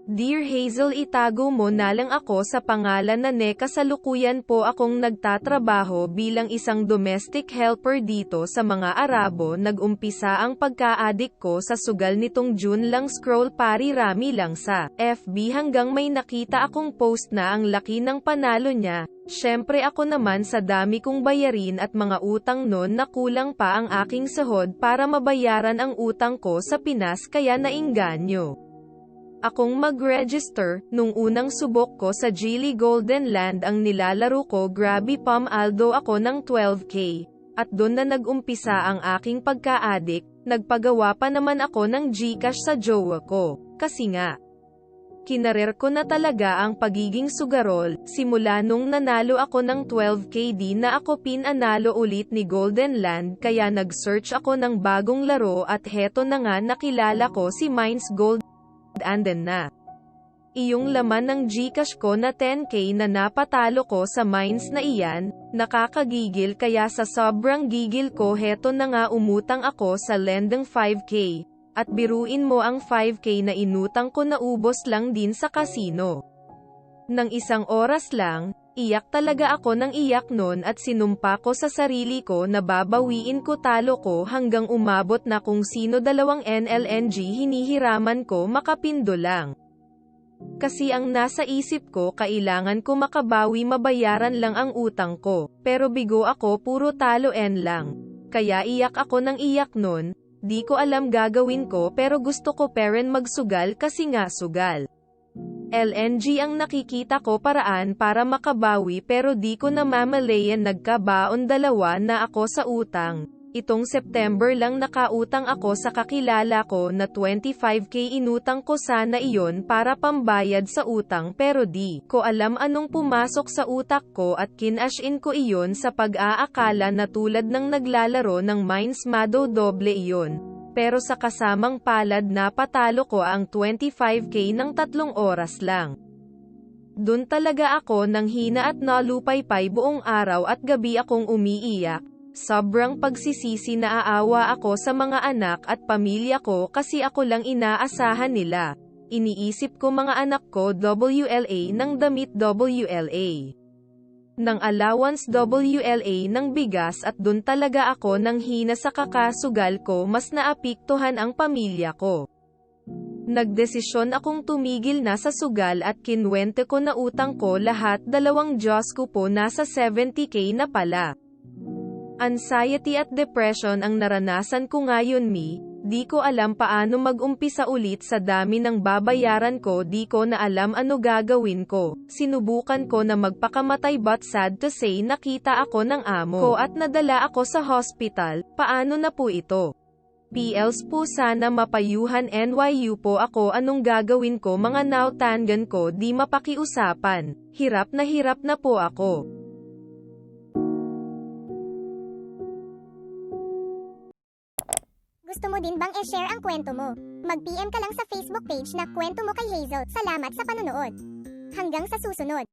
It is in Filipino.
Dear Hazel, itago mo na lang ako sa pangalan na Ne. Kasalukuyan po akong nagtatrabaho bilang isang domestic helper dito sa mga Arabo. Nag-umpisa ang pagka-addict ko sa sugal nitong June lang, scroll pari-rami lang sa FB hanggang may nakita akong post na ang laki ng panalo niya. Syempre ako naman sa dami kong bayarin at mga utang noon na kulang pa ang aking sahod para mabayaran ang utang ko sa Pinas kaya nainganyo akong mag-register. Nung unang subok ko sa Geely Golden Land ang nilalaro ko, grabe pumaldo ako ng 12K. At doon na nag-umpisa ang aking pagka-addict. Nagpagawa pa naman ako ng GCash sa jowa ko. Kasi nga, kinarer ko na talaga ang pagiging sugarol. Simula nung nanalo ako ng 12K di na ako pinanalo ulit ni Golden Land kaya nag-search ako ng bagong laro at heto na nga nakilala ko si Mines Gold. Anden na iyong laman ng GCash ko na 10K na napatalo ko sa mines na iyan. Nakakagigil kaya sa sobrang gigil ko heto na nga umutang ako sa lending 5K. At biruin mo ang 5K na inutang ko naubos lang din sa casino. Nang isang oras lang, iyak talaga ako ng iyak nun at sinumpa ko sa sarili ko na babawiin ko talo ko hanggang umabot na kung sino 2 NLNG hinihiraman ko makapindo lang. Kasi ang nasa isip ko kailangan ko makabawi mabayaran lang ang utang ko, pero bigo ako puro talo lang. Kaya iyak ako ng iyak nun, di ko alam gagawin ko pero gusto ko pa rin magsugal kasi nga sugal. LNG ang nakikita ko paraan para makabawi pero di ko namamalayan nagkabaon 2 na ako sa utang. Itong September lang nakautang ako sa kakilala ko na 25K inutang ko sana iyon para pambayad sa utang pero di ko alam anong pumasok sa utak ko at kinash in ko iyon sa pag-aakala na tulad ng naglalaro ng Mines madodoble iyon. Pero sa kasamang palad napatalo ko ang 25K ng 3 oras lang. Dun talaga ako nang hina at nalupaypay buong araw at gabi akong umiiyak. Sobrang pagsisisi na aawa ako sa mga anak at pamilya ko kasi ako lang inaasahan nila. Iniisip ko mga anak ko WLA ng damit WLA. Ng allowance WLA ng bigas at dun talaga ako nang hina sa kakasugal ko mas naapektuhan ang pamilya ko. Nagdesisyon akong tumigil na sa sugal at kinwente ko na utang ko lahat 2 Diyos ko po nasa 70K na pala. Anxiety at depression ang naranasan ko ngayon di ko alam paano mag-umpisa ulit sa dami ng babayaran ko di ko na alam ano gagawin ko. Sinubukan ko na magpakamatay but sad to say nakita ako ng amo ko at nadala ako sa hospital. Paano na po ito? PLs po sana mapayuhan NYU po ako anong gagawin ko mga nautangan ko di mapakiusapan. Hirap na po ako. Gusto mo din bang i-share ang kwento mo? Mag-PM ka lang sa Facebook page na Kwento Mo kay Hazel. Salamat sa panonood. Hanggang sa susunod.